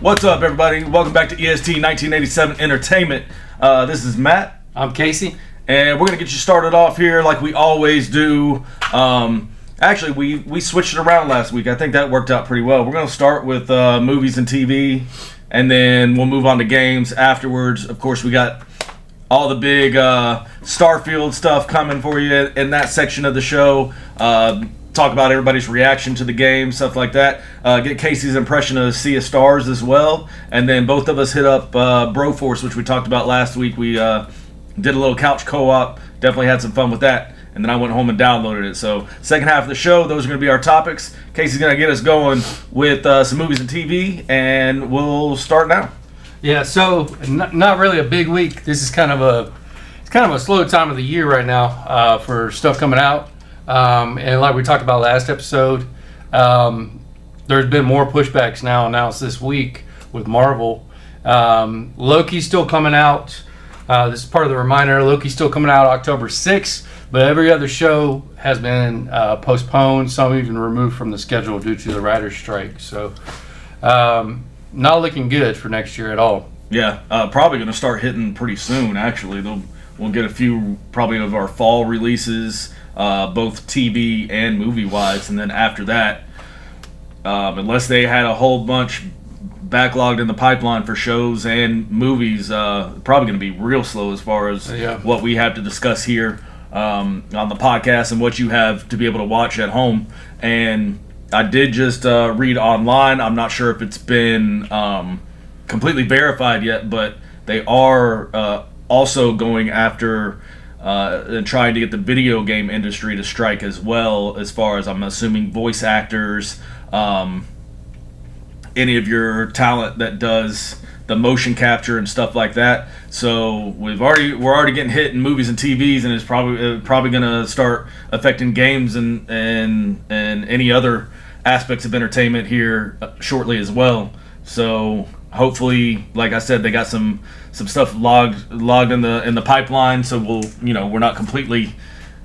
What's up, everybody? Welcome back to EST 1987 Entertainment. This is Matt. I'm Casey. And we're going to get you started off here like we always do. Actually, we switched it around last week. I think that worked out pretty well. We're going to start with movies and TV, and then we'll move on to games afterwards. Of course, we got all the big Starfield stuff coming for you in that section of the show. Talk about everybody's reaction to the game, stuff like that. Get Casey's impression of Sea of Stars as well. And then both of us hit up Broforce, which we talked about last week. We did a little couch co-op. Definitely had some fun with that. And then I went home and downloaded it. So second half of the show, those are going to be our topics. Casey's going to get us going with some movies and TV. And we'll start now. Yeah, so not really a big week. This is kind of a slow time of the year right now for stuff coming out. And like we talked about last episode, there's been more pushbacks now announced this week with Marvel. Loki's still coming out. This is part of the reminder. Loki's still coming out October 6th, but every other show has been postponed, some even removed from the schedule due to the writer's strike. So not looking good for next year at all. Yeah, probably going to start hitting pretty soon, actually. We'll get a few probably of our fall releases, both TV and movie-wise, and then after that, unless they had a whole bunch backlogged in the pipeline for shows and movies, probably going to be real slow as far as what we have to discuss here on the podcast and what you have to be able to watch at home. And I did just read online. I'm not sure if it's been completely verified yet, but they are also going after and trying to get the video game industry to strike as well, as far as I'm assuming voice actors, any of your talent that does the motion capture and stuff like that. So we're already getting hit in movies and TVs, and it's probably going to start affecting games and any other aspects of entertainment here shortly as well. So hopefully, like I said, they got some stuff logged in the pipeline, so we're not completely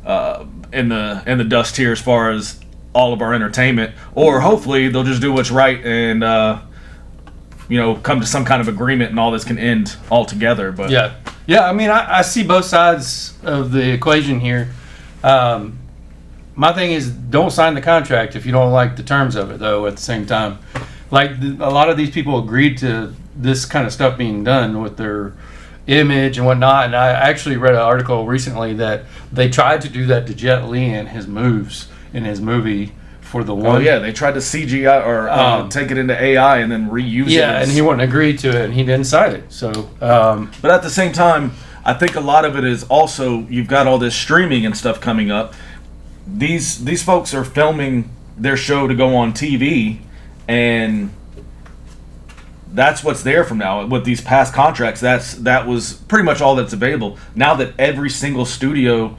in the dust here as far as all of our entertainment. Or hopefully they'll just do what's right and come to some kind of agreement, and all this can end altogether. But yeah. I mean, I see both sides of the equation here. My thing is, don't sign the contract if you don't like the terms of it, though. At the same time, like a lot of these people agreed to this kind of stuff being done with their image and whatnot. And I actually read an article recently that they tried to do that to Jet Li and his moves in his movie for the one. Oh yeah, they tried to CGI or take it into AI and then reuse it. Yeah, and he wouldn't agree to it, and he didn't sign it. So, but at the same time, I think a lot of it is also you've got all this streaming and stuff coming up. These folks are filming their show to go on TV, and that's what's there from now. With these past contracts, that was pretty much all that's available. Now that every single studio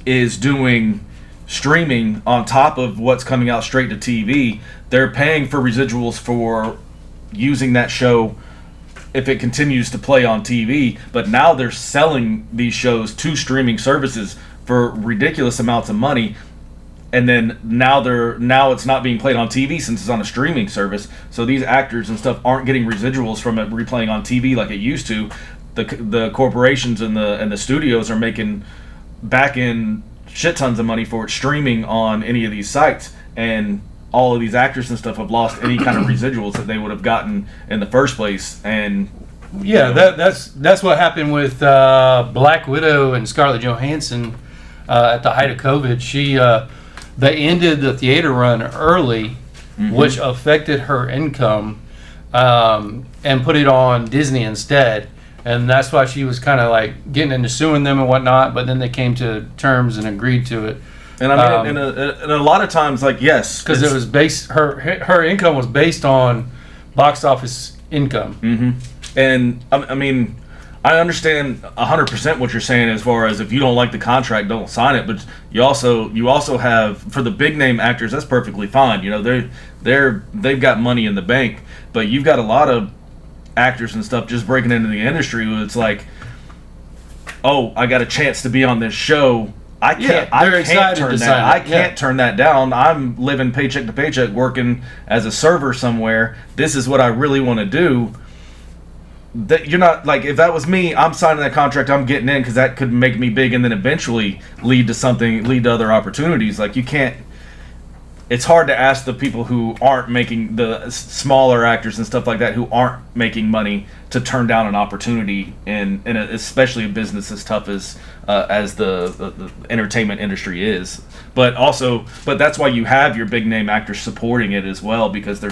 is doing streaming on top of what's coming out straight to TV, they're paying for residuals for using that show if it continues to play on TV. But now they're selling these shows to streaming services for ridiculous amounts of money. And then now it's not being played on TV since it's on a streaming service. So these actors and stuff aren't getting residuals from it replaying on TV like it used to. The corporations and the studios are making back in shit tons of money for it streaming on any of these sites, and all of these actors and stuff have lost any kind of residuals that they would have gotten in the first place. And that's what happened with Black Widow and Scarlett Johansson at the height of COVID. They ended the theater run early, which affected her income, and put it on Disney instead. And that's why she was kind of like getting into suing them and whatnot. But then they came to terms and agreed to it. And I mean, and a lot of times, like, yes, because it was based, her income was based on box office income. Mm-hmm. And I mean, I understand 100% what you're saying as far as if you don't like the contract, don't sign it. But you also have, for the big name actors, that's perfectly fine. They've got money in the bank. But you've got a lot of actors and stuff just breaking into the industry. It's like, oh, I got a chance to be on this show. I can't. Yeah, they're I excited can't to turn sign that. I it. can't Yeah. turn that down. I'm living paycheck to paycheck, working as a server somewhere. This is what I really want to do. That you're not like, if that was me, I'm signing that contract. I'm getting in because that could make me big, and then eventually lead to other opportunities. Like, you can't. It's hard to ask the people who aren't making, the smaller actors and stuff like that, who aren't making money, to turn down an opportunity especially a business as tough as the entertainment industry is. But that's why you have your big name actors supporting it as well, because they're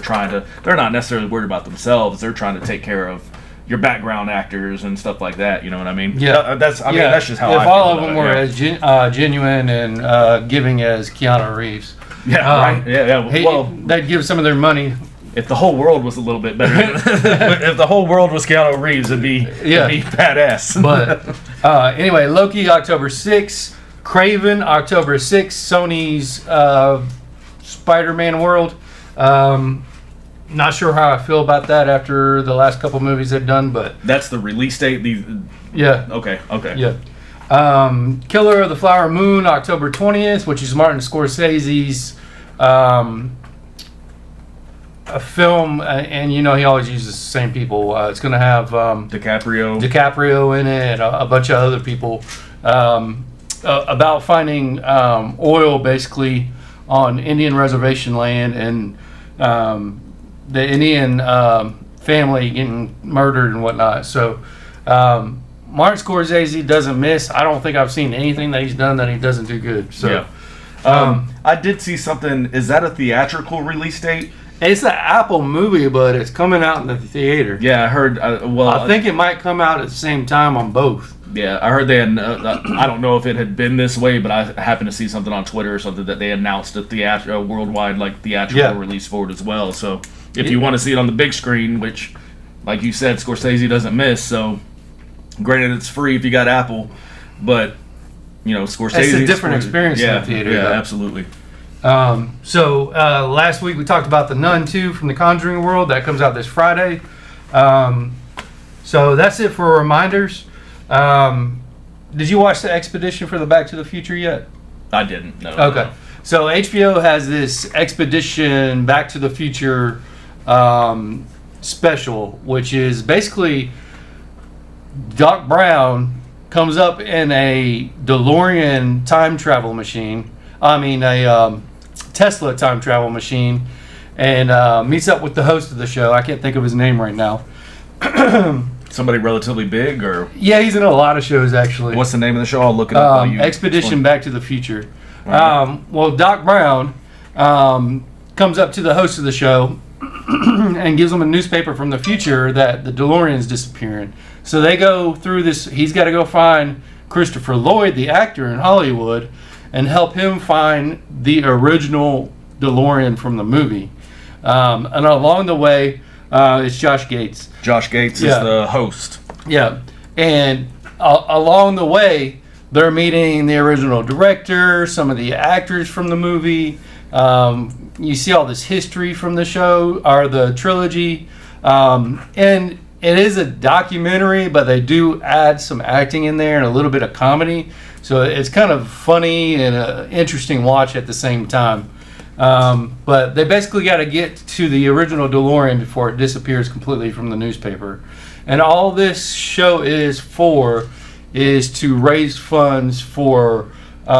not necessarily worried about themselves. They're trying to take care of your background actors and stuff like that. You know what I mean? Yeah. That's just how if I feel all of about them it, were yeah. as genuine and giving as Keanu Reeves. Yeah, right. Yeah. Well, they'd give some of their money. if the whole world was a little bit better, if the whole world was Keanu Reeves, it'd be badass. But anyway, Loki October 6th, Craven October 6th, Sony's Spider-Man World. Not sure how I feel about that after the last couple movies they've done, but that's the release date. yeah. Okay. Yeah. Killer of the Flower Moon, October 20th, which is Martin Scorsese's a film, and you know he always uses the same people. It's going to have DiCaprio in it, and a bunch of other people, about finding oil basically on Indian reservation land, and the Indian family getting murdered and whatnot. So Martin Scorsese doesn't miss. I don't think I've seen anything that he's done that he doesn't do good. So I did see something. Is that a theatrical release date? it's an Apple movie, but it's coming out in the theater. Yeah, I heard. I think it might come out at the same time on both. Yeah, I heard they had. I don't know if it had been this way, but I happened to see something on Twitter or something that they announced a worldwide theatrical release for it as well. So if you want to see it on the big screen, which, like you said, Scorsese doesn't miss. So granted, it's free if you got Apple, but Scorsese. It's a different experience in the theater. Yeah, though. absolutely. So last week we talked about The Nun 2 from the Conjuring world. That comes out this Friday. So that's it for reminders. Did you watch the Expedition for the Back to the Future yet? I didn't. No. Okay. So HBO has this Expedition Back to the Future special, which is basically Doc Brown comes up in a DeLorean time travel machine. A Tesla time travel machine, and meets up with the host of the show. I can't think of his name right now. Somebody relatively big, or yeah, he's in a lot of shows actually. What's the name of the show? I'll look it up. While you Expedition explain. Back to the Future. Right. Well, Doc Brown comes up to the host of the show and gives him a newspaper from the future that the DeLorean's disappearing. So they go through this. He's got to go find Christopher Lloyd, the actor in Hollywood, and help him find the original DeLorean from the movie. And along the way, it's Josh Gates. Josh Gates is the host. Yeah. And along the way, they're meeting the original director, some of the actors from the movie. You see all this history from the show, or the trilogy. And it is a documentary, but they do add some acting in there and a little bit of comedy. So it's kind of funny and an interesting watch at the same time. But they basically got to get to the original DeLorean before it disappears completely from the newspaper. And all this show is to raise funds for, dude,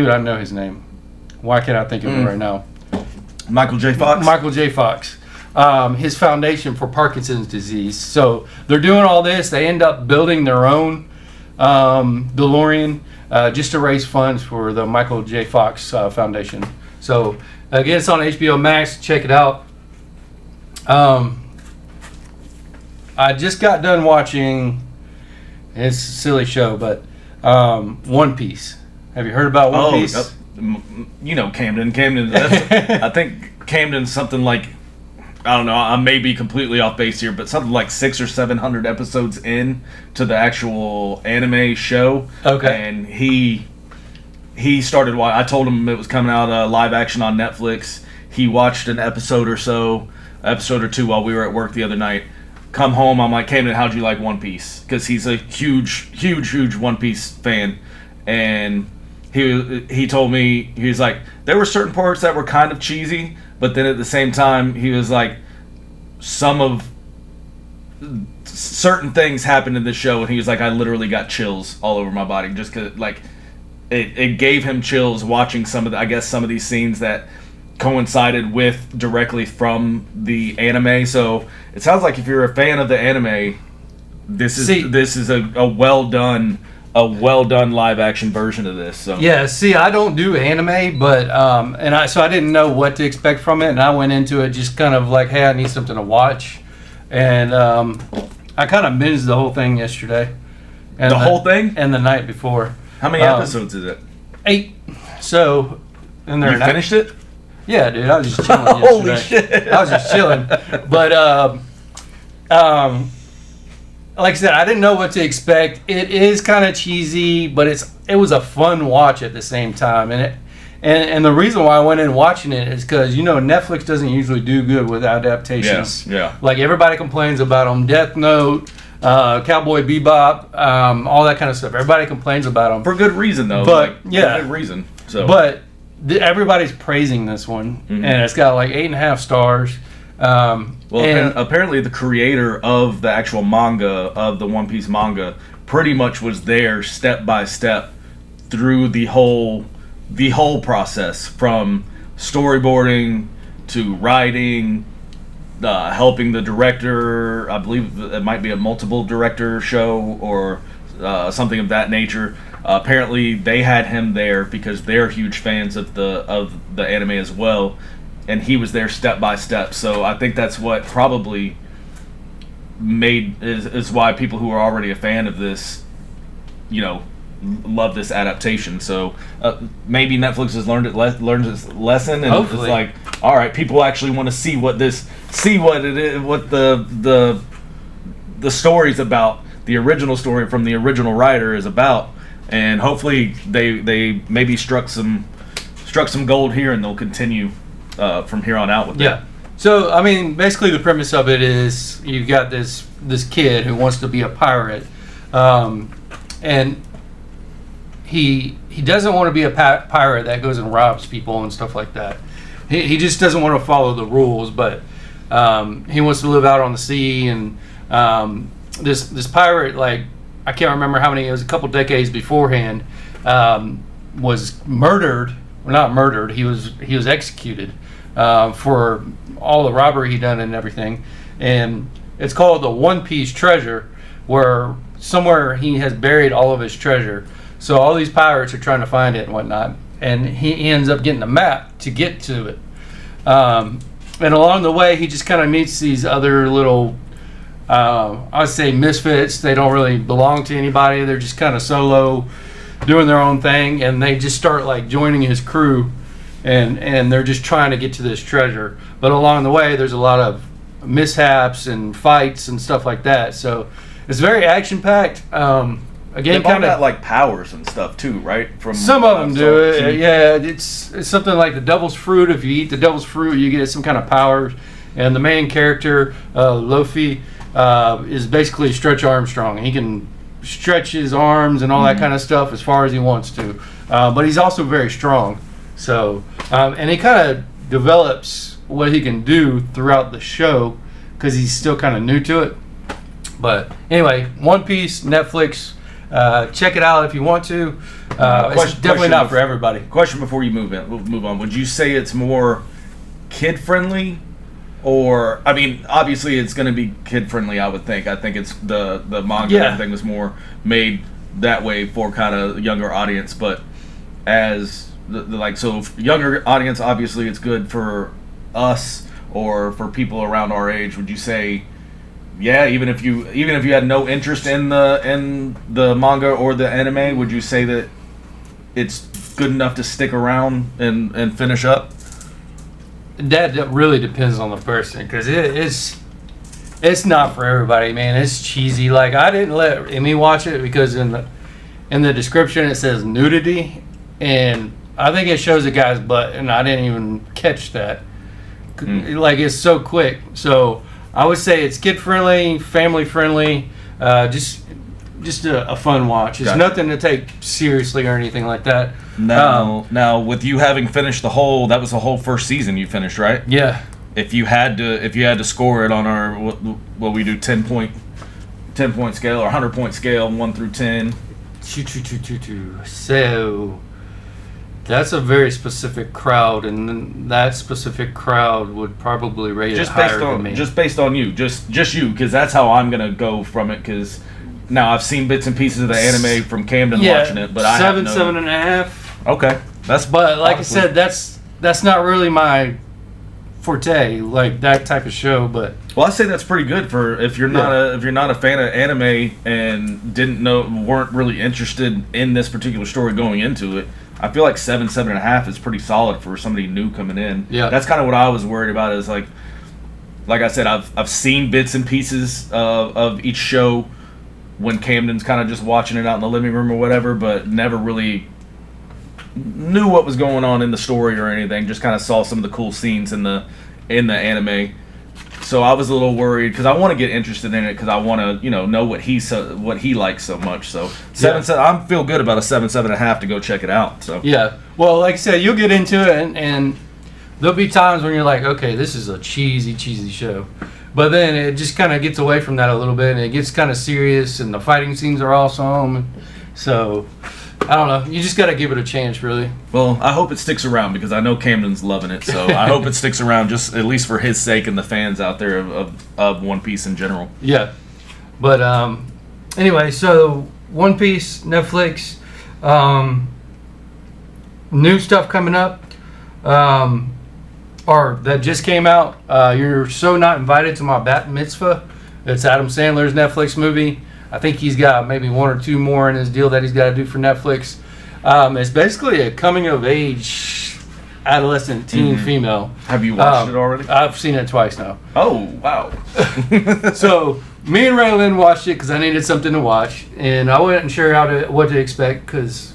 I know his name. Why can't I think of it right now? Michael J. Fox? Michael J. Fox. His foundation for Parkinson's disease. So they're doing all this. They end up building their own DeLorean just to raise funds for the Michael J. Fox Foundation. So again, it's on HBO Max. Check it out. I just got done watching. It's a silly show, but One Piece. Have you heard about One Piece? Camden. I think Camden's something like, I don't know, I may be completely off base here, but something like 600 or 700 episodes in to the actual anime show. Okay. And he started watching. I told him it was coming out live action on Netflix. He watched an episode or two while we were at work the other night. come home, I'm like, Camden, how'd you like One Piece? Because he's a huge One Piece fan, and he told me, he was like, there were certain parts that were kind of cheesy, but then at the same time, he was like, certain things happened in the show, and he was like, I literally got chills all over my body just because, like, it gave him chills watching some of these scenes that coincided with directly from the anime. So it sounds like if you're a fan of the anime, this is a well done live action version of this. So yeah, see, I don't do anime, but I didn't know what to expect from it, and I went into it just kind of like, hey, I need something to watch, and I kind of binged the whole thing yesterday. And whole thing? And the night before. How many episodes is it? 8. So, and they're you finished it? Yeah, dude, I was just chilling yesterday. Holy shit! I was just chilling, but like I said, I didn't know what to expect. It is kind of cheesy, but it was a fun watch at the same time, and the reason why I went in watching it is because Netflix doesn't usually do good with adaptations. Yeah. Like everybody complains about them, Death Note, Cowboy Bebop, all that kind of stuff. Everybody complains about them for good reason, though. But for good reason. So, but everybody's praising this one, and it's got like 8.5 stars. Apparently the creator of the actual manga, of the One Piece manga, pretty much was there step by step through the whole process, from storyboarding to writing, helping the director. I believe it might be a multiple director show or something of that nature. Apparently they had him there because they're huge fans of the anime as well, and he was there step by step. So I think that's what probably is why people who are already a fan of this, love this adaptation. So maybe Netflix has learned its lesson, and hopefully. It's like, all right, people actually want to see what it is, what the story's about, the original story from the original writer is about, and hopefully they maybe struck some gold here, and they'll continue from here on out with that. Yeah. So I mean, basically the premise of it is you've got this kid who wants to be a pirate, and he doesn't want to be a pirate that goes and robs people and stuff like that. He just doesn't want to follow the rules, but he wants to live out on the sea. And this pirate, like, I can't remember how many, it was a couple decades beforehand, was murdered. Well, not murdered. He was executed for all the robbery he done and everything. And it's called the One Piece Treasure, where somewhere he has buried all of his treasure. So all these pirates are trying to find it and whatnot, and he ends up getting a map to get to it. And along the way, he just kind of meets these other little, I would say, misfits. They don't really belong to anybody. They're just kind of solo, doing their own thing, and they just start like joining his crew, and they're just trying to get to this treasure. But along the way, there's a lot of mishaps and fights and stuff like that. So it's very action packed. Again, kind of like powers and stuff too, right? From some of them do it. Yeah, it's something like the devil's fruit. If you eat the devil's fruit, you get some kind of powers. And the main character, Luffy, is basically Stretch Armstrong. He can stretch his arms and all that kind of stuff as far as he wants to. But he's also very strong. So, and he kind of develops what he can do throughout the show because he's still kind of new to it. But anyway, One Piece, Netflix. Check it out if you want to. It's definitely not for everybody. Question before you move on. Would you say it's more kid friendly, or I mean, obviously it's going to be kid friendly. I would think. I think it's the manga and everything was more made that way for kind of younger audience. But as so younger audience, obviously it's good for us or for people around our age. Would you say? Yeah, even if you had no interest in the manga or the anime, would you say that it's good enough to stick around and finish up? That really depends on the person, because it's not for everybody, man. It's cheesy. Like, I didn't let Emmy watch it because in the description it says nudity, and I think it shows a guy's butt, and I didn't even catch that. Like, it's so quick. So I would say it's kid friendly, family friendly, just a fun watch. It's Gotcha. nothing to take seriously or anything like that. Now, with you having finished that was the whole first season you finished, right? Yeah. If you had to score it on our what we do 10 point scale or 100 point scale 1 through 10. So that's a very specific crowd, and that specific crowd would probably rate it higher than me. Just based on you, just you, because that's how I'm gonna go from it. Because now I've seen bits and pieces of the anime from Camden watching it, but I have no... 7.5. Okay, But like I said, that's not really my forte, like that type of show. But well, I say that's pretty good for if you're not a fan of anime and weren't really interested in this particular story going into it. I feel like 7.5 is pretty solid for somebody new coming in. Yeah, that's kind of what I was worried about. Is like I said, I've seen bits and pieces of each show when Camden's kind of just watching it out in the living room or whatever, but never really knew what was going on in the story or anything. Just kind of saw some of the cool scenes in the anime. So I was a little worried because I want to get interested in it because I want to know what he likes so much. So I feel good about a 7.5 to go check it out. So yeah, well, like I said, you'll get into it and there'll be times when you're like, okay, this is a cheesy show. But then it just kind of gets away from that a little bit, and it gets kind of serious, and the fighting scenes are awesome. So, I don't know. You just got to give it a chance, really. Well, I hope it sticks around, because I know Camden's loving it. So, I hope it sticks around, just at least for his sake and the fans out there of One Piece in general. Yeah. But, anyway, so One Piece, Netflix, new stuff coming up. Or that just came out. You're So Not Invited to My Bat Mitzvah. It's Adam Sandler's Netflix movie. I think he's got maybe 1 or 2 more in his deal that he's got to do for Netflix. It's basically a coming of age adolescent teen female. Have you watched it already? I've seen it twice now. Oh, wow. So me and Raylan watched it because I needed something to watch, and I wasn't sure what to expect because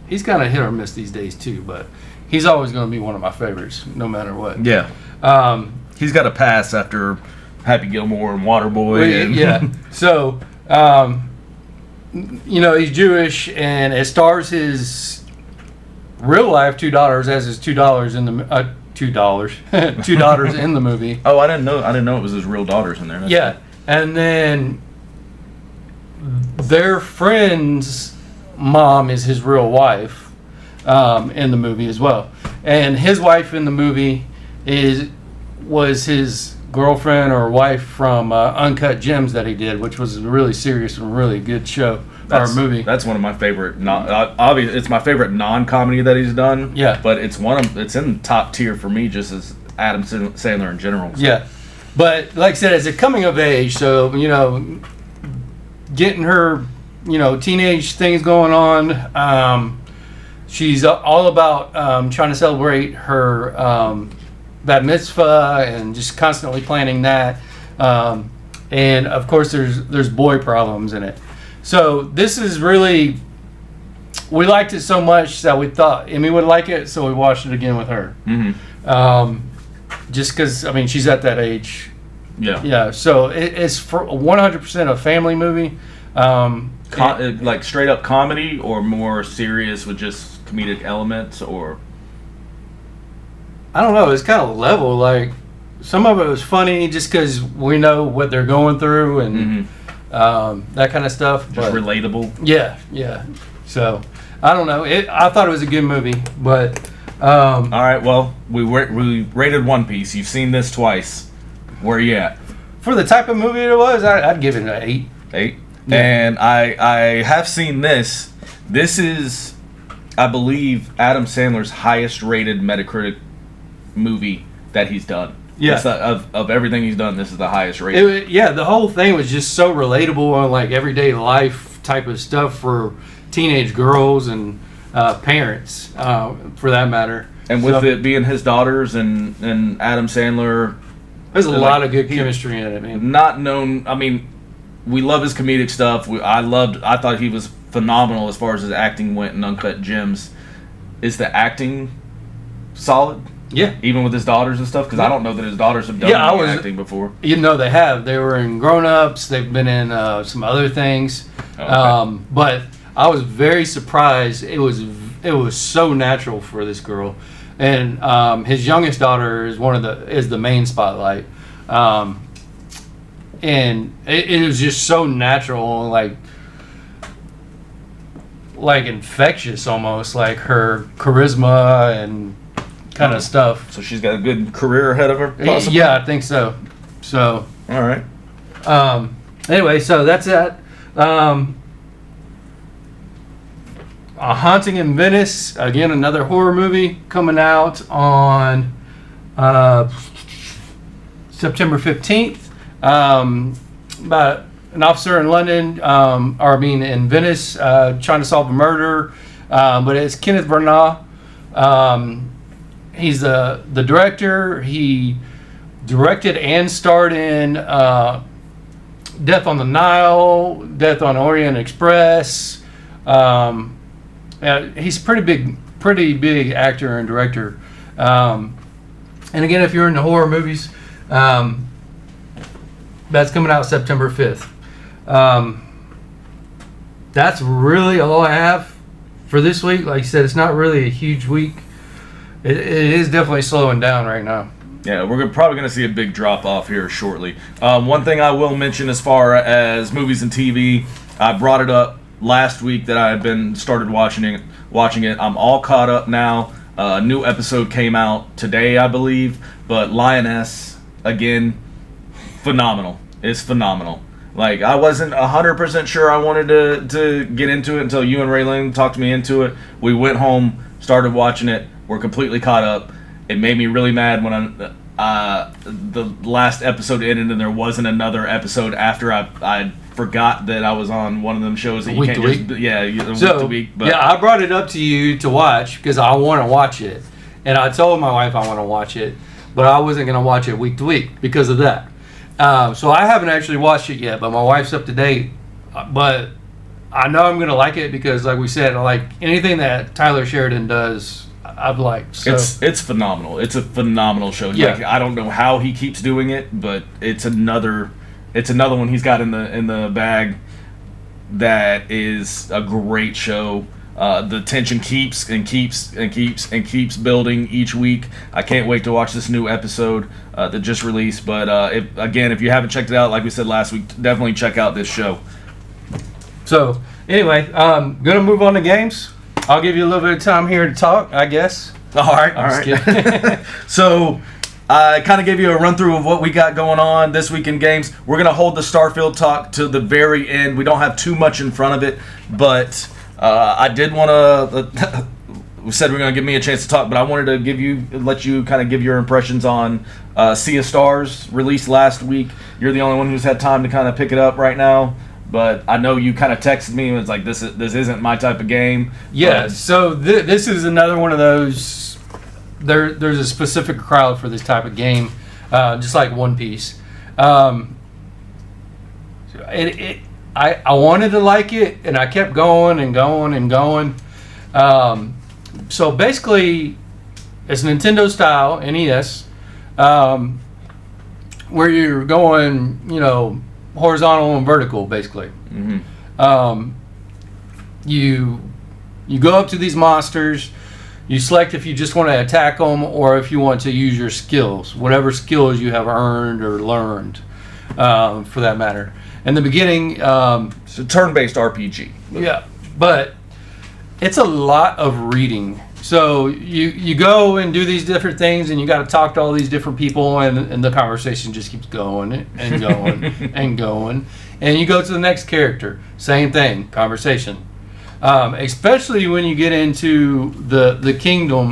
he's kind of hit or miss these days too, but he's always going to be one of my favorites, no matter what. Yeah. He's got a pass after Happy Gilmore and Waterboy. Yeah. So, he's Jewish, and it stars his real life $2 as his $2 in the $2 in the movie. Oh, I didn't know it was his real daughters in there. That's yeah, cool. And then their friend's mom is his real wife. In the movie as well, and his wife in the movie was his girlfriend or wife from Uncut Gems that he did, which was a really serious and really good show or movie. That's one of my favorite. Obviously, it's my favorite non-comedy that he's done. Yeah, but it's in top tier for me, just as Adam Sandler in general. So. Yeah, but like I said, it's a coming of age, so getting her teenage things going on. She's all about trying to celebrate her bat mitzvah and just constantly planning that. And of course, there's boy problems in it. So this is really, we liked it so much that we thought Emmy would like it, so we watched it again with her. Mm-hmm. Just because, she's at that age. Yeah. Yeah. So it's for 100% a family movie. Like straight up comedy, or more serious with just comedic elements, or I don't know. It's kind of level. Like some of it was funny just because we know what they're going through and that kind of stuff. Just relatable. Yeah. So I don't know. I thought it was a good movie, but all right. Well, we rated One Piece. You've seen this twice. Where are you at? For the type of movie it was, I'd give it an 8. 8. Yeah. And I have seen this. This is, I believe, Adam Sandler's highest rated Metacritic movie that he's done. Yeah. Of everything he's done, this is the highest rated. The whole thing was just so relatable on like everyday life type of stuff for teenage girls and parents, for that matter. And with it being his daughters and Adam Sandler, there's a lot of good chemistry in it, man. Not known. We love his comedic stuff. I thought he was phenomenal as far as his acting went in Uncut Gems. Is the acting solid? Yeah. Even with his daughters and stuff? Because I don't know that his daughters have done any acting before. You know, they have. They were in Grown Ups. They've been in some other things. Okay. But I was very surprised. It was so natural for this girl. And his youngest daughter is the main spotlight. And it was just so natural, like infectious almost, like her charisma and kind of stuff. So she's got a good career ahead of her, possibly? Yeah, I think so. So, all right. Anyway, so that's that. A Haunting in Venice, again, another horror movie coming out on September 15th. About an officer in London, in Venice, trying to solve a murder. But it's Kenneth Branagh. He's the director. He directed and starred in Death on the Nile, Death on Orient Express. He's a pretty big actor and director. And again, if you're into horror movies, that's coming out September 5th. That's really all I have for this week. Like I said, it's not really a huge week. It is definitely slowing down right now. Yeah, we're probably going to see a big drop off here shortly. One thing I will mention as far as movies and TV, I brought it up last week that I had started watching it. I'm all caught up now. A new episode came out today, I believe. But Lioness, again, phenomenal. It's phenomenal. Like, I wasn't 100% sure I wanted to get into it until you and Raylene talked me into it. We went home, started watching it. We're completely caught up. It made me really mad when the last episode ended and there wasn't another episode after I forgot that I was on one of them shows that you can't just... Yeah, week to week. But. Yeah, I brought it up to you to watch because I want to watch it. And I told my wife I want to watch it, but I wasn't going to watch it week to week because of that. So I haven't actually watched it yet, but my wife's up to date. But I know I'm going to like it because, like we said, I like anything that Tyler Sheridan does, I've liked. So. It's phenomenal. It's a phenomenal show. Yeah. Like, I don't know how he keeps doing it, but it's another one he's got in the bag that is a great show. The tension keeps building each week. I can't wait to watch this new episode that just released. But if you haven't checked it out, like we said last week, definitely check out this show. So anyway, gonna move on to games. I'll give you a little bit of time here to talk, I guess. All right. So I kind of gave you a run through of what we got going on this week in games. We're gonna hold the Starfield talk to the very end. We don't have too much in front of it, but I did want to. We said we're going to give me a chance to talk, but I wanted to let you kind of give your impressions on Sea of Stars, released last week. You're the only one who's had time to kind of pick it up right now, but I know you kind of texted me and was like, "This isn't my type of game." Yeah. So this is another one of those. There's a specific crowd for this type of game, just like One Piece. I wanted to like it, and I kept going and going and going. So basically, it's Nintendo style NES, where you're going, horizontal and vertical, basically. Mm-hmm. You go up to these monsters. You select if you just want to attack them or if you want to use your skills, whatever skills you have earned or learned, for that matter. In the beginning, it's a turn-based RPG. Yeah, but it's a lot of reading. So you go and do these different things, and you got to talk to all these different people, and the conversation just keeps going and going and going. And you go to the next character, same thing, conversation. Especially when you get into the kingdom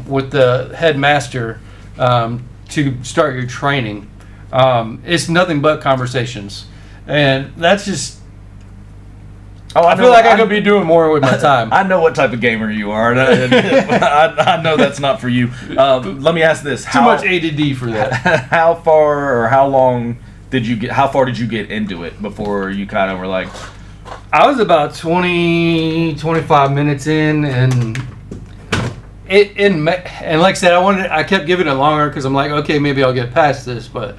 with the headmaster to start your training. It's nothing but conversations, and that's just. I feel like I could be doing more with my time. I know what type of gamer you are. I know that's not for you. Let me ask this: Too much ADD for that. How far or how long did you get? How far did you get into it before you kind of were like? I was about 20, 25 minutes in, and and like I said, I kept giving it longer because I'm like, okay, maybe I'll get past this. But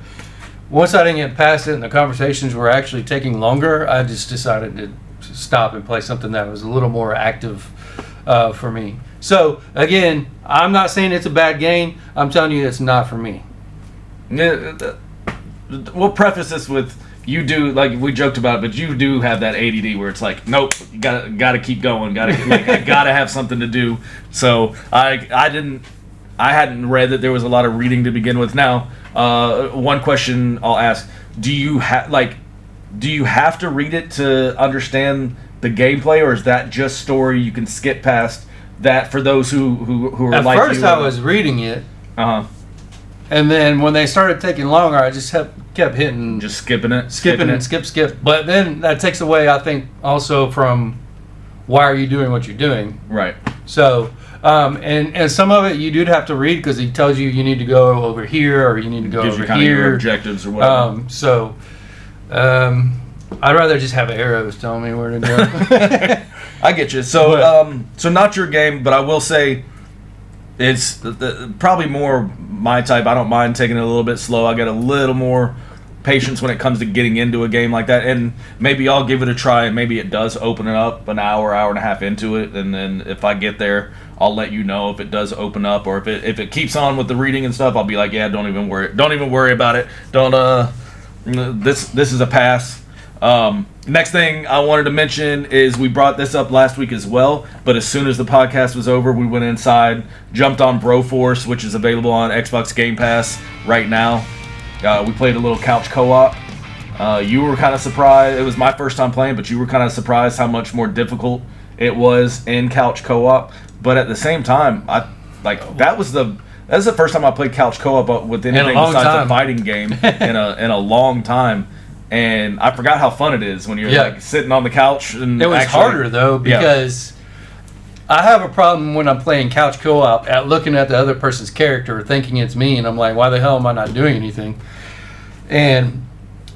once I didn't get past it and the conversations were actually taking longer, I just decided to stop and play something that was a little more active for me. So again, I'm not saying it's a bad game. I'm telling you it's not for me. We'll preface this with, you do, like we joked about it, but you do have that ADD where it's like, nope, you gotta keep going, I gotta have something to do. So I hadn't read that there was a lot of reading to begin with. Now, one question I'll ask: do you have to read it to understand the gameplay, or is that just story you can skip past? That for those who are at like you. At first, I was reading it. Uh huh. And then when they started taking longer, I just kept hitting, just skipping it, skip. But then that takes away, I think, also from why are you doing what you're doing? Right. So, and some of it you do have to read because he tells you need to go over here or you need to go Gives over you kind here. of your objectives or whatever. I'd rather just have arrows telling me where to go. I get you. So, so not your game, but I will say it's probably more my type. I don't mind taking it a little bit slow. I get a little more patience when it comes to getting into a game like that, and maybe I'll give it a try, and maybe it does open it up an hour and a half into it, and then if I get there, I'll let you know if it does open up, or if it keeps on with the reading and stuff, I'll be like, yeah, don't even worry about it. This is a pass. Next thing I wanted to mention is we brought this up last week as well, but as soon as the podcast was over, we went inside, jumped on Broforce, which is available on Xbox Game Pass right now. We played a little couch co-op. You were kind of surprised. It was my first time playing, but you were kind of surprised how much more difficult it was in couch co-op. But at the same time, that was the first time I played couch co-op with anything besides a fighting game in a long time. And I forgot how fun it is when you're like sitting on the couch. And it was harder though because I have a problem when I'm playing couch co-op at looking at the other person's character, thinking it's me, and I'm like, why the hell am I not doing anything? And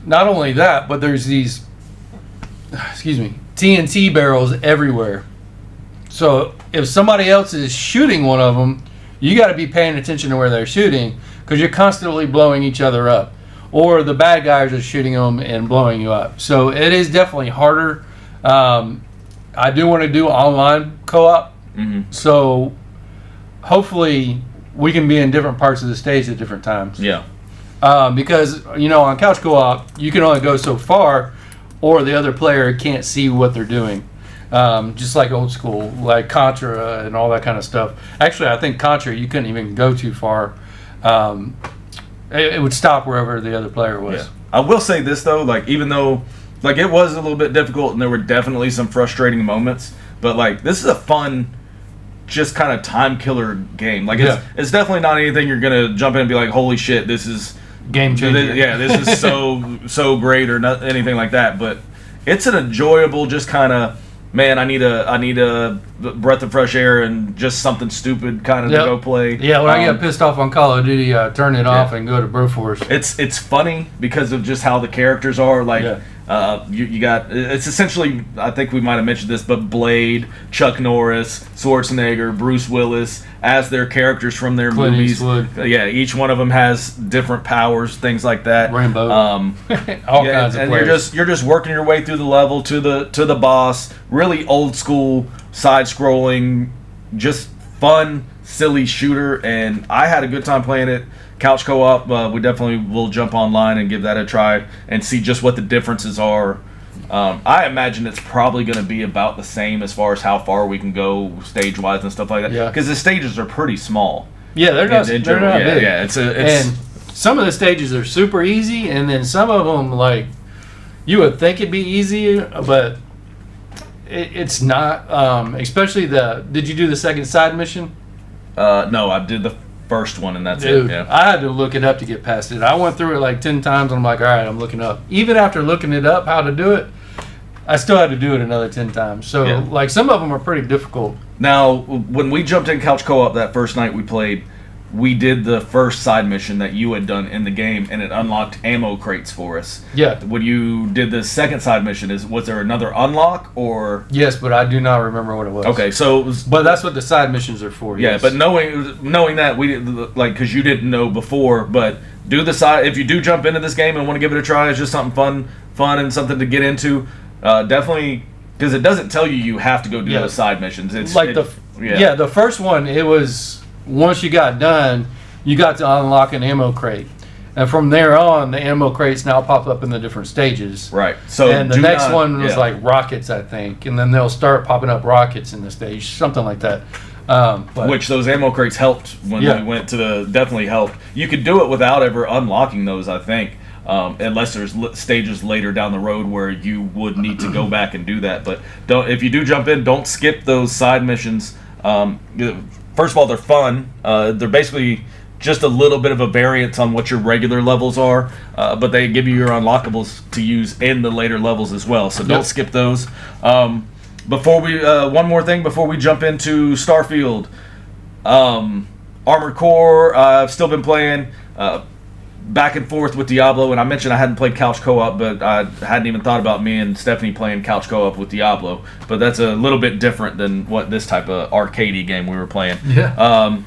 not only that, but there's these, TNT barrels everywhere. So if somebody else is shooting one of them, you got to be paying attention to where they're shooting because you're constantly blowing each other up. Or the bad guys are shooting them and blowing you up. So it is definitely harder. I do want to do online co-op. Mm-hmm. So hopefully we can be in different parts of the stage at different times. Yeah. Because, on couch co-op, you can only go so far or the other player can't see what they're doing. Just like old school, like Contra and all that kind of stuff. Actually, I think Contra, you couldn't even go too far. It would stop wherever the other player was. Yeah. I will say this though, even though it was a little bit difficult and there were definitely some frustrating moments, but this is a fun, just kind of time killer game. It's definitely not anything you're gonna jump in and be like, holy shit, this is game changer. This is so great or not anything like that. But it's an enjoyable, just kind of, man, I need a breath of fresh air and just something stupid kind of to go play. Yeah, when I get pissed off on Call of Duty, I turn it off and go to Broforce. It's funny because of just how the characters are. You got, it's essentially, I think we might have mentioned this, but Blade, Chuck Norris, Schwarzenegger, Bruce Willis as their characters from their Clint movies. Eastwood. Yeah, each one of them has different powers, things like that. Rainbow. All kinds of and players. you're just working your way through the level to the boss. Really old school side scrolling, just fun, silly shooter, and I had a good time playing it. Couch co-op, we definitely will jump online and give that a try and see just what the differences are. I imagine it's probably going to be about the same as far as how far we can go stage-wise and stuff like that. Yeah. Because the stages are pretty small. Yeah, they're not big. Yeah, it's and some of the stages are super easy, and then some of them, you would think it'd be easy, but it's not. Especially did you do the second side mission? No, I did the first one, and that's Dude, it. Yeah. I had to look it up to get past it. I went through it 10 times, and I'm like, all right, I'm looking up. Even after looking it up, how to do it, I still had to do it another 10 times. So, some of them are pretty difficult. Now, when we jumped in couch co-op that first night we played, we did the first side mission that you had done in the game, and it unlocked ammo crates for us. Yeah. When you did the second side mission, was there another unlock or? Yes, but I do not remember what it was. Okay, so it was, But that's what the side missions are for. yeah, yes. but knowing that we did, like, because you didn't know before, but do the side. If you do jump into this game and want to give it a try, it's just something fun and something to get into. Definitely, because it doesn't tell you have to go do those side missions. It's like the first one. It was once you got done, you got to unlock an ammo crate, and from there on, the ammo crates now pop up in the different stages. Right. So and the next one was like rockets, I think, and then they'll start popping up rockets in the stage, something like that. Which those ammo crates helped when we went to definitely helped. You could do it without ever unlocking those, I think, unless there's stages later down the road where you would need to go back and do that. But if you do jump in, don't skip those side missions. First of all, they're fun. They're basically just a little bit of a variance on what your regular levels are, but they give you your unlockables to use in the later levels as well. So don't skip those. Before we, one more thing before we jump into Starfield, Armored Core. I've still been playing back and forth with Diablo, and I mentioned I hadn't played couch co-op, but I hadn't even thought about me and Stephanie playing couch co-op with Diablo. But that's a little bit different than what this type of arcadey game we were playing. Yeah.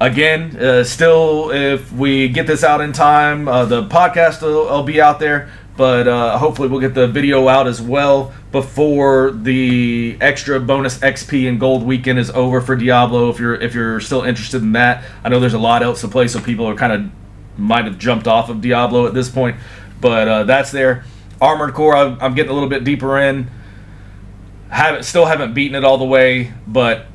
Again, still, if we get this out in time, the podcast will be out there. But hopefully we'll get the video out as well before the extra bonus XP and gold weekend is over for Diablo. If you're still interested in that, I know there's a lot else to play, so people are kind of might have jumped off of Diablo at this point. But that's there. Armored Core, I'm getting a little bit deeper in. Still haven't beaten it all the way, but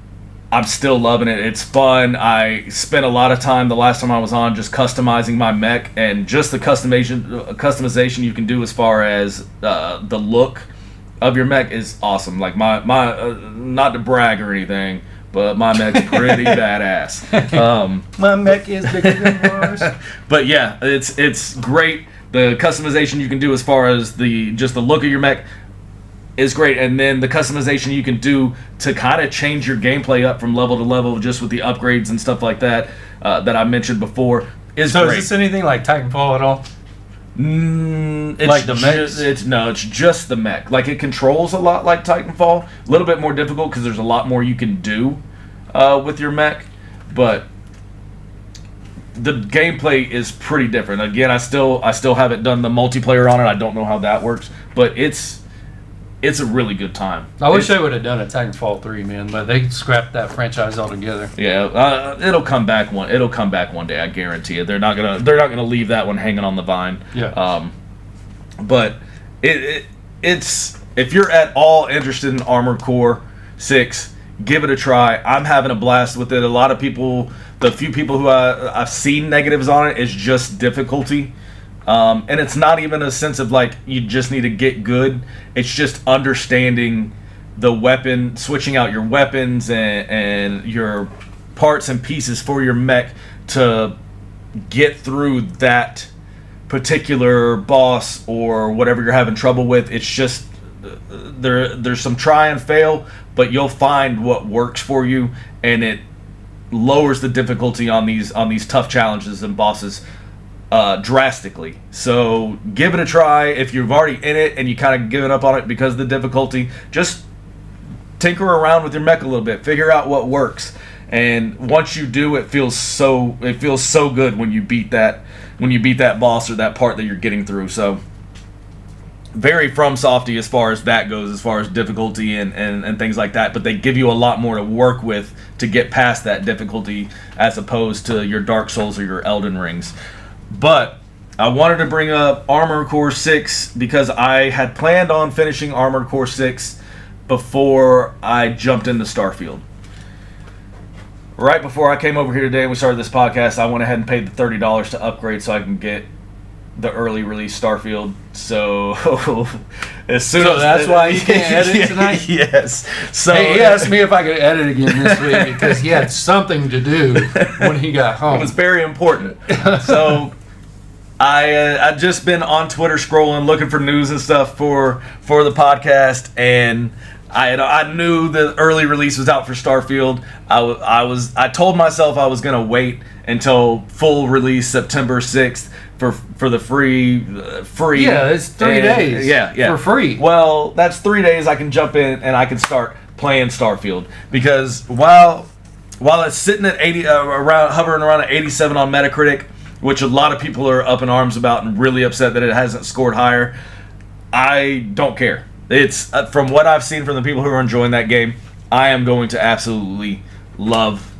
I'm still loving it. It's fun. I spent a lot of time the last time I was on just customizing my mech, and just the customization you can do as far as the look of your mech is awesome. Like my not to brag or anything, but my mech's pretty badass. My mech is bigger than yours. But yeah, it's great. The customization you can do as far as the look of your mech is great, and then the customization you can do to kind of change your gameplay up from level to level, just with the upgrades and stuff like that that I mentioned before, is so great. Is this anything like Titanfall at all? It's like the mechs? It's just the mech. Like, it controls a lot like Titanfall. A little bit more difficult because there's a lot more you can do with your mech, but the gameplay is pretty different. Again, I still haven't done the multiplayer on it. I don't know how that works, but it's a really good time. I wish they would have done a Titanfall 3, man, but they scrapped that franchise altogether. Yeah, it'll come back one day. I guarantee it. They're not gonna leave that one hanging on the vine. Yeah. But it's if you're at all interested in Armored Core 6, give it a try. I'm having a blast with it. A lot of people, the few people who I've seen negatives on it, is just difficulty. And it's not even a sense of like you just need to get good. It's just understanding the weapon, switching out your weapons and your parts and pieces for your mech to get through that particular boss or whatever you're having trouble with. It's just there's some try and fail, but you'll find what works for you, and it lowers the difficulty on these tough challenges and bosses drastically. So give it a try. If you've already in it and you kind of given up on it because of the difficulty, just tinker around with your mech a little bit, figure out what works, and once you do, it feels so good when you beat that boss or that part that you're getting through. So very FromSofty as far as that goes, as far as difficulty and things like that, but they give you a lot more to work with to get past that difficulty as opposed to your Dark Souls or your Elden Rings. But I wanted to bring up Armored Core 6 because I had planned on finishing Armored Core 6 before I jumped into Starfield. Right before I came over here today and we started this podcast, I went ahead and paid the $30 to upgrade so I can get the early release Starfield. So as soon as that's why you can't edit tonight? Yes. So hey, he asked me if I could edit again this week because he had something to do when he got home. It was very important. So I've just been on Twitter scrolling, looking for news and stuff for the podcast, and I knew the early release was out for Starfield. I told myself I was gonna wait until full release September 6th for the free. Yeah, it's 3 days. Yeah, for free. Well, that's 3 days I can jump in and I can start playing Starfield, because while it's sitting at 80 hovering around at 87 on Metacritic, which a lot of people are up in arms about and really upset that it hasn't scored higher, I don't care. It's from what I've seen from the people who are enjoying that game, I am going to absolutely love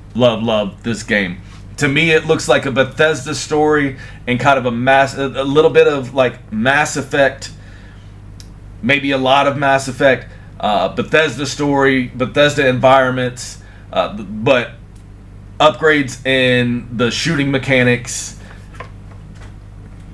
this game. To me, it looks like a Bethesda story and kind of a little bit of like Mass Effect, maybe a lot of Mass Effect, Bethesda story, Bethesda environments, but upgrades in the shooting mechanics.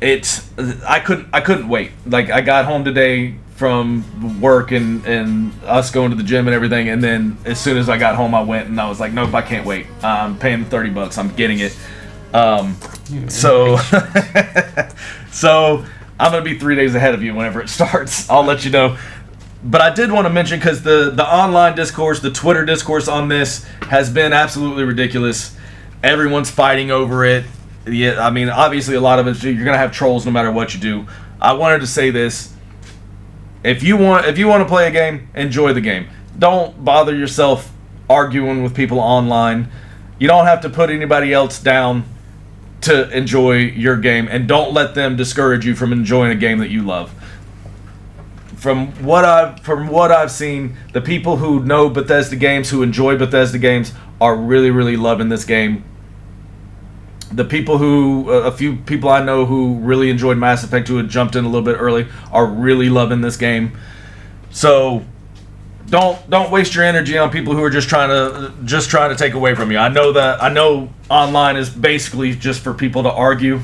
I couldn't wait. Like, I got home today from work and us going to the gym and everything, and then as soon as I got home I went and I was like, nope, I can't wait. I'm paying $30, I'm getting it. So I'm gonna be 3 days ahead of you whenever it starts. I'll let you know. But I did want to mention, because the online discourse, the Twitter discourse on this has been absolutely ridiculous. Everyone's fighting over it. Yeah, I mean, obviously a lot of it, you're gonna have trolls no matter what you do. I wanted to say this: if you want to play a game, enjoy the game. Don't bother yourself arguing with people online. You don't have to put anybody else down to enjoy your game, and don't let them discourage you from enjoying a game that you love. From what I've seen, the people who know Bethesda games, who enjoy Bethesda games, are really, really loving this game. The people a few people I know who really enjoyed Mass Effect, who had jumped in a little bit early, are really loving this game. So don't waste your energy on people who are just trying to take away from you. I know online is basically just for people to argue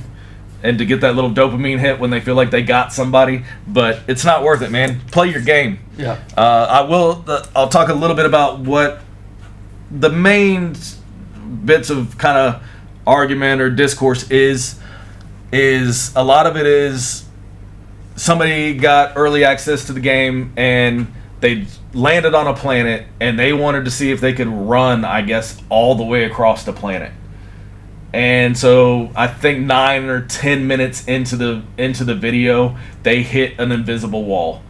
and to get that little dopamine hit when they feel like they got somebody, but it's not worth it, man. Play your game. Yeah. I'll talk a little bit about what the main bits of kind of argument or discourse is a lot of it is somebody got early access to the game and they landed on a planet and they wanted to see if they could run, I guess, all the way across the planet. And so I think 9 or 10 minutes into the video, they hit an invisible wall,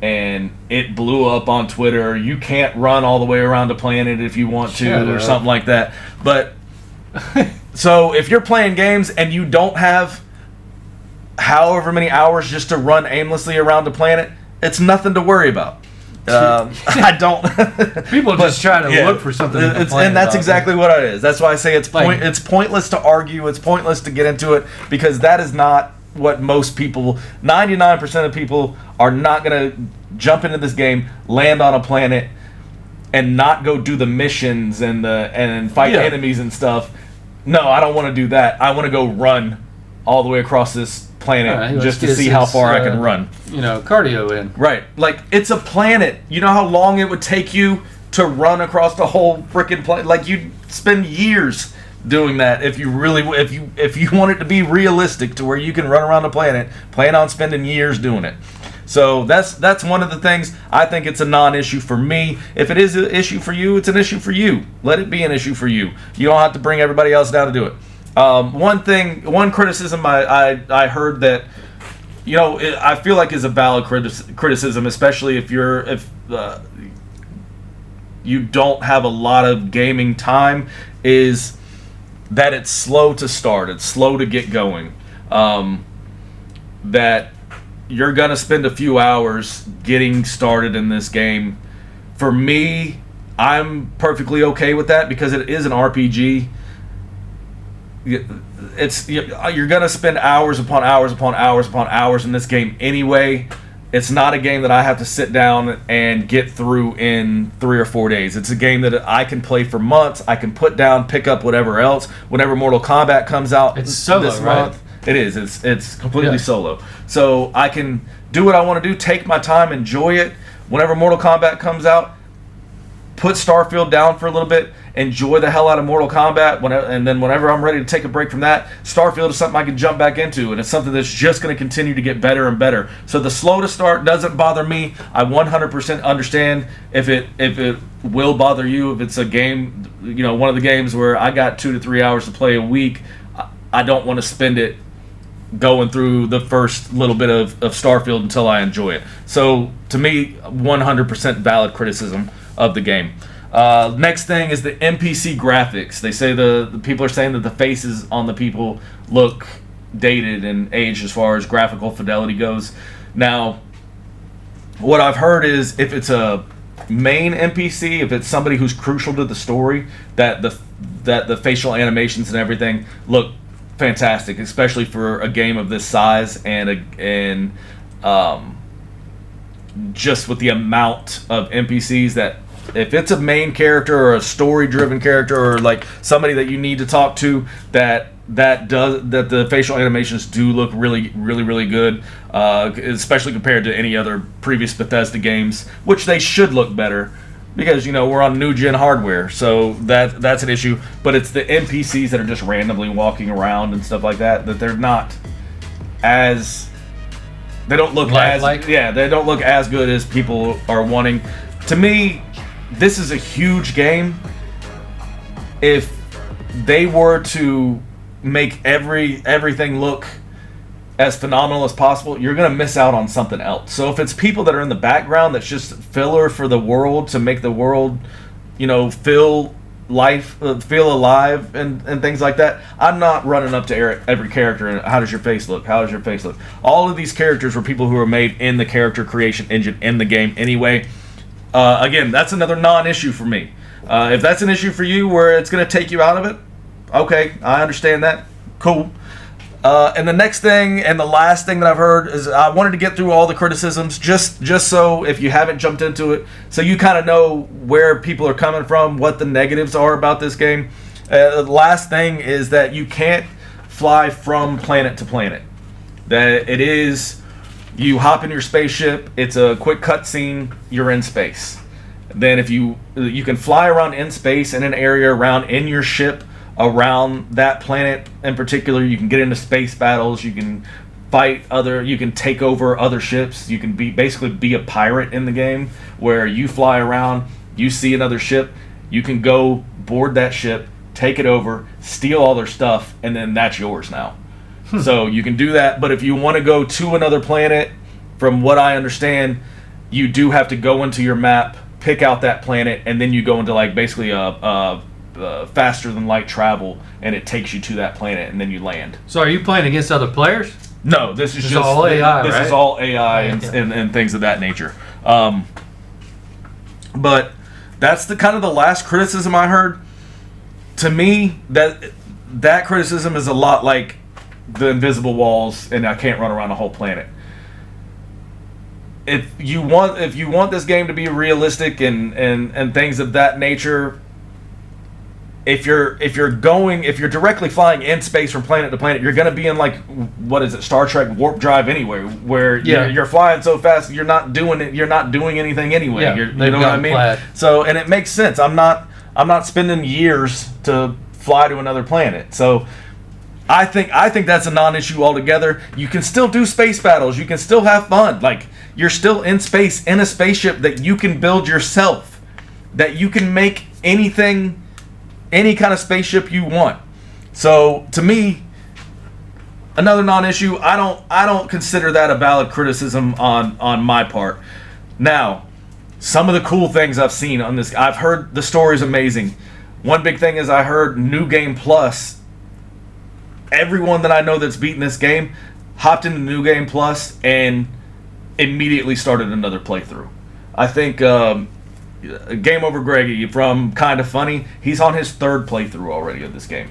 and it blew up on Twitter. You can't run all the way around the planet if you want to, or something like that. But so if you're playing games and you don't have however many hours just to run aimlessly around the planet, it's nothing to worry about. I don't. People just try to look for something to complain and that's about, exactly what it is. That's why I say it's pointless to argue. It's pointless to get into it, because that is not what most people. 99% of people are not going to jump into this game, land on a planet, and not go do the missions and fight enemies and stuff. No, I don't want to do that. I want to go run all the way across this planet just to see how far I can run. Cardio in. Right. Like, it's a planet. You know how long it would take you to run across the whole freaking planet? Like, you'd spend years doing that if you want it to be realistic to where you can run around the planet. Plan on spending years doing it. So that's one of the things. I think it's a non-issue for me. If it is an issue for you, it's an issue for you. Let it be an issue for you. You don't have to bring everybody else down to do it. One criticism I heard that, I feel like is a valid criticism, especially if you don't have a lot of gaming time, is that it's slow to start. It's slow to get going. That you're gonna spend a few hours getting started in this game. For me, I'm perfectly okay with that, because it is an RPG. You're gonna spend hours upon hours upon hours upon hours in this game anyway. It's not a game that I have to sit down and get through in 3 or 4 days. It's a game that I can play for months. I can put down, pick up whatever else. Whenever Mortal Kombat comes out it's solo, this month, it is. It's completely solo. So I can do what I want to do, take my time, enjoy it. Whenever Mortal Kombat comes out, put Starfield down for a little bit, enjoy the hell out of Mortal Kombat, and then whenever I'm ready to take a break from that, Starfield is something I can jump back into, and it's something that's just going to continue to get better and better. So the slow to start doesn't bother me. I 100% understand if it will bother you, if it's a game, one of the games where I got 2 to 3 hours to play a week. I don't want to spend it going through the first little bit of Starfield until I enjoy it. So to me, 100% valid criticism of the game. Next thing is the NPC graphics. They say the people are saying that the faces on the people look dated and aged as far as graphical fidelity goes. Now, what I've heard is if it's a main NPC, if it's somebody who's crucial to the story, that the facial animations and everything look fantastic, especially for a game of this size and just with the amount of NPCs that if it's a main character or a story-driven character or like somebody that you need to talk to, that the facial animations do look really, really, really good, especially compared to any other previous Bethesda games, which they should look better because we're on new gen hardware, so that's an issue. But it's the NPCs that are just randomly walking around and stuff like that they're not as they don't look they don't look as good as people are wanting. To me, this is a huge game. If they were to make everything look as phenomenal as possible, you're going to miss out on something else. So if it's people that are in the background that's just filler for the world to make the world, feel alive and things like that, I'm not running up to every character and how does your face look? How does your face look? All of these characters were people who were made in the character creation engine in the game anyway. Again, that's another non-issue for me. If that's an issue for you where it's going to take you out of it, okay, I understand that. Cool. And the next thing and the last thing that I've heard is I wanted to get through all the criticisms just so if you haven't jumped into it, so you kind of know where people are coming from, what the negatives are about this game. The last thing is that you can't fly from planet to planet. That it is... You hop in your spaceship, it's a quick cutscene, you're in space. Then if you can fly around in space in an area around in your ship around that planet in particular. You can get into space battles, you can you can take over other ships, you can basically be a pirate in the game where you fly around, you see another ship, you can go board that ship, take it over, steal all their stuff, and then that's yours now. So you can do that, but if you want to go to another planet, from what I understand, you do have to go into your map, pick out that planet, and then you go into like basically a faster than light travel, and it takes you to that planet, and then you land. So are you playing against other players? No, this is just all AI. This right? is all AI and things of that nature. But that's the kind of the last criticism I heard. To me, that criticism is a lot like the invisible walls, and I can't run around the whole planet. If you want this game to be realistic and things of that nature, if you're directly flying in space from planet to planet, you're going to be in like, what is it, Star Trek warp drive anyway, where you're flying so fast you're not doing anything anyway. Yeah, you know what I mean? Flat. So, and it makes sense. I'm not spending years to fly to another planet. So I think that's a non-issue altogether. You can still do space battles. You can still have fun. Like, you're still in space in a spaceship that you can build yourself, that you can make any kind of spaceship you want. So to me, another non-issue. I don't consider that a valid criticism on my part. Now, some of the cool things I've seen on this, I've heard the story's amazing. One big thing is I heard New Game Plus. Everyone that I know that's beaten this game hopped into New Game Plus and immediately started another playthrough. I think Game Over Greggy from Kinda Funny, he's on his third playthrough already of this game.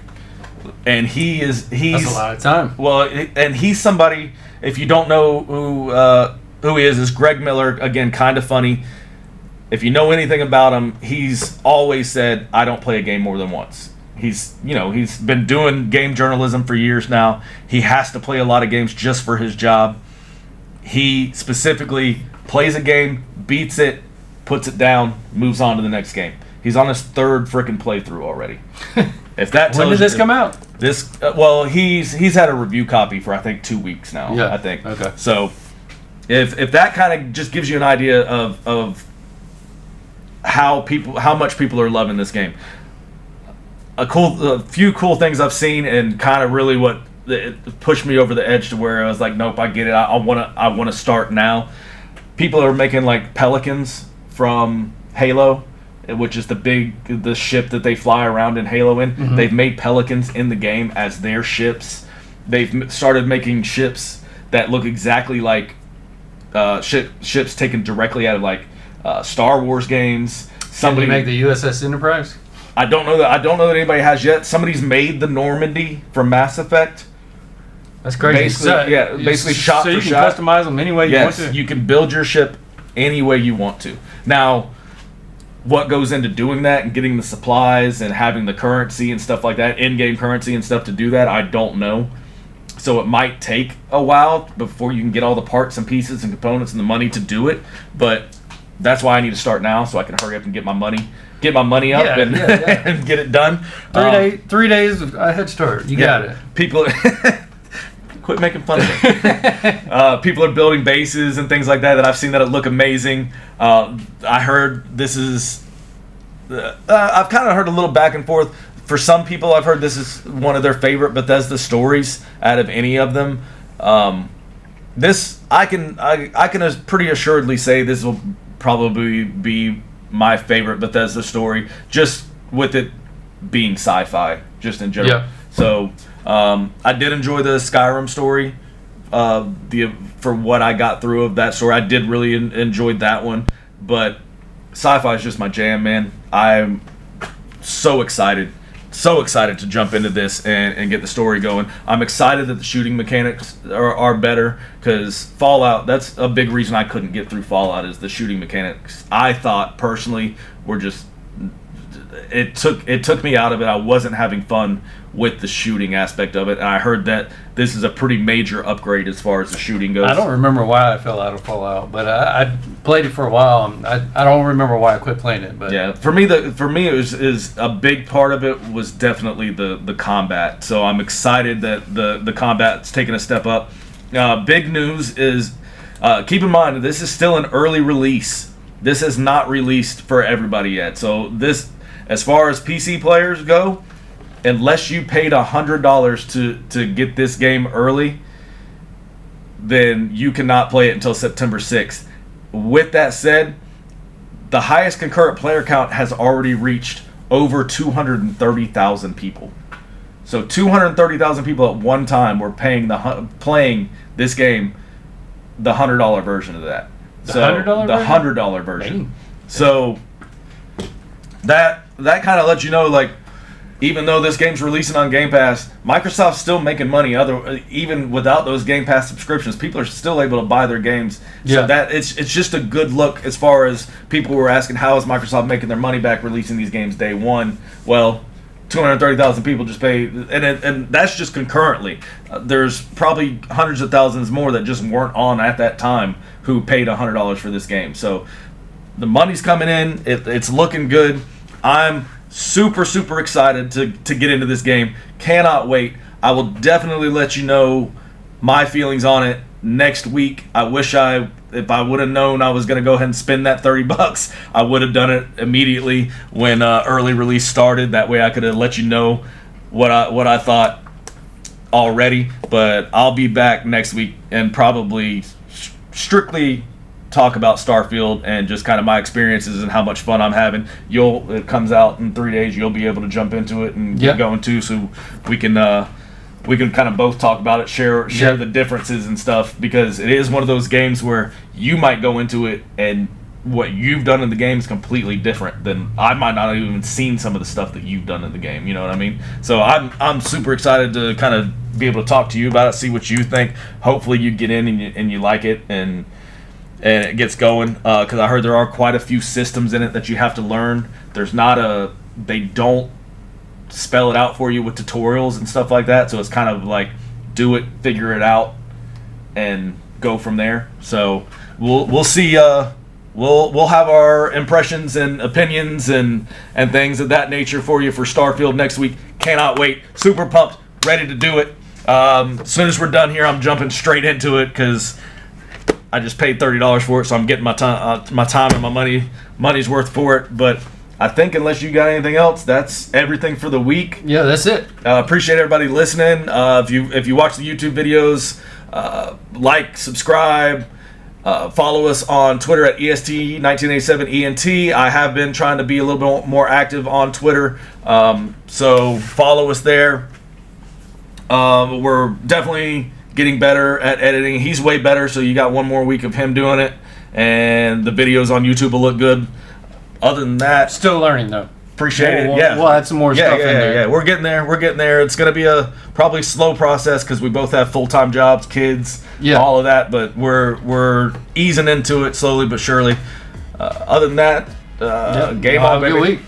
And he's that's a lot of time. Well, and he's somebody, if you don't know who he is Greg Miller, again, Kinda Funny. If you know anything about him, he's always said, I don't play a game more than once. He's been doing game journalism for years now. He has to play a lot of games just for his job. He specifically plays a game, beats it, puts it down, moves on to the next game. He's on his third freaking playthrough already. If that tells When did this come out? This well, he's had a review copy for I think 2 weeks now. Yeah. I think. Okay. So if that kind of just gives you an idea of how much people are loving this game. A few cool things I've seen, and kind of really what it pushed me over the edge to where I was like, nope, I get it. I want to start now. People are making like Pelicans from Halo, which is the ship that they fly around in Halo in. Mm-hmm. They've made Pelicans in the game as their ships. They've started making ships that look exactly like ships taken directly out of like Star Wars games. Somebody make the USS Enterprise? I don't know that anybody has yet. Somebody's made the Normandy from Mass Effect. That's crazy. Basically shot so for you can shot. customize them any way you want Yes, to. you can build your ship any way you want to. Now, what goes into doing that and getting the supplies and having the currency and stuff like that, in-game currency and stuff to do that, I don't know. So it might take a while before you can get all the parts and pieces and components and the money to do it. But that's why I need to start now, so I can hurry up and get my money up and get it done. 3 days of a head start. You got it. People, quit making fun of it. People are building bases and things like that I've seen that look amazing. I heard this is. I've kind of heard a little back and forth. For some people, I've heard this is one of their favorite Bethesda stories out of any of them. This I can pretty assuredly say this will probably be my favorite Bethesda story, just with it being sci-fi, just in general. Yeah. So I did enjoy the Skyrim story. For what I got through of that story, I did really enjoy that one. But sci-fi is just my jam, man. I'm so excited to jump into this and get the story going. I'm excited that the shooting mechanics are better, because Fallout, that's a big reason I couldn't get through Fallout, is the shooting mechanics. I thought personally were just, it took me out of it. I wasn't having fun with the shooting aspect of it, and I heard that this is a pretty major upgrade as far as the shooting goes. I don't remember why I fell out of Fallout, but I played it for a while. I don't remember why I quit playing it. But yeah, for me it is a big part of it was definitely the combat. So I'm excited that the combat's taking a step up. Big news is, keep in mind this is still an early release. This is not released for everybody yet. So this, as far as PC players go, unless you paid $100 to get this game early, then you cannot play it until September 6th. With that said, the highest concurrent player count has already reached over 230,000 people. So 230,000 people at one time were playing this game, the $100 version of that. The $100 version. Dang. So that kind of lets you know, like, even though this game's releasing on Game Pass, Microsoft's still making money. Even without those Game Pass subscriptions, people are still able to buy their games. Yeah. So that it's just a good look as far as people were asking, how is Microsoft making their money back releasing these games day one? Well, 230,000 people just paid, and that's just concurrently. There's probably hundreds of thousands more that just weren't on at that time who paid $100 for this game. So the money's coming in. It's looking good. I'm super excited to get into this game. Cannot wait. I will definitely let you know my feelings on it next week. I wish if I would have known I was going to go ahead and spend that $30, I would have done it immediately when early release started. That way I could have let you know what I thought already. But I'll be back next week and probably strictly talk about Starfield and just kind of my experiences and how much fun I'm having. It comes out in 3 days. You'll be able to jump into it and get going too, so we can kind of both talk about it, share the differences and stuff, because it is one of those games where you might go into it and what you've done in the game is completely different than I might not have even seen some of the stuff that you've done in the game. You know what I mean? So I'm super excited to kind of be able to talk to you about it, see what you think. Hopefully you get in and you like it and it gets going, because I heard there are quite a few systems in it that you have to learn. They don't spell it out for you with tutorials and stuff like that, so it's kind of like do it, figure it out, and go from there. So we'll see we'll have our impressions and opinions and things of that nature for you for Starfield next week. Cannot wait. Super pumped. Ready to do it. As soon as we're done here, I'm jumping straight into it because I just paid $30 for it, so I'm getting my time and my money's worth for it. But I think unless you got anything else, that's everything for the week. Yeah, that's it. Appreciate everybody listening. If you watch the YouTube videos, like, subscribe, follow us on Twitter at EST1987ENT. I have been trying to be a little bit more active on Twitter, so follow us there. We're definitely getting better at editing. He's way better, so you got one more week of him doing it, and the videos on YouTube will look good. Other than that, Still learning though. appreciate it. We'll add some more stuff in there. Yeah, we're getting there. It's going to be a probably slow process because we both have full-time jobs, kids, all of that, but we're easing into it slowly but surely. Other than that, game on, Have a baby. good week.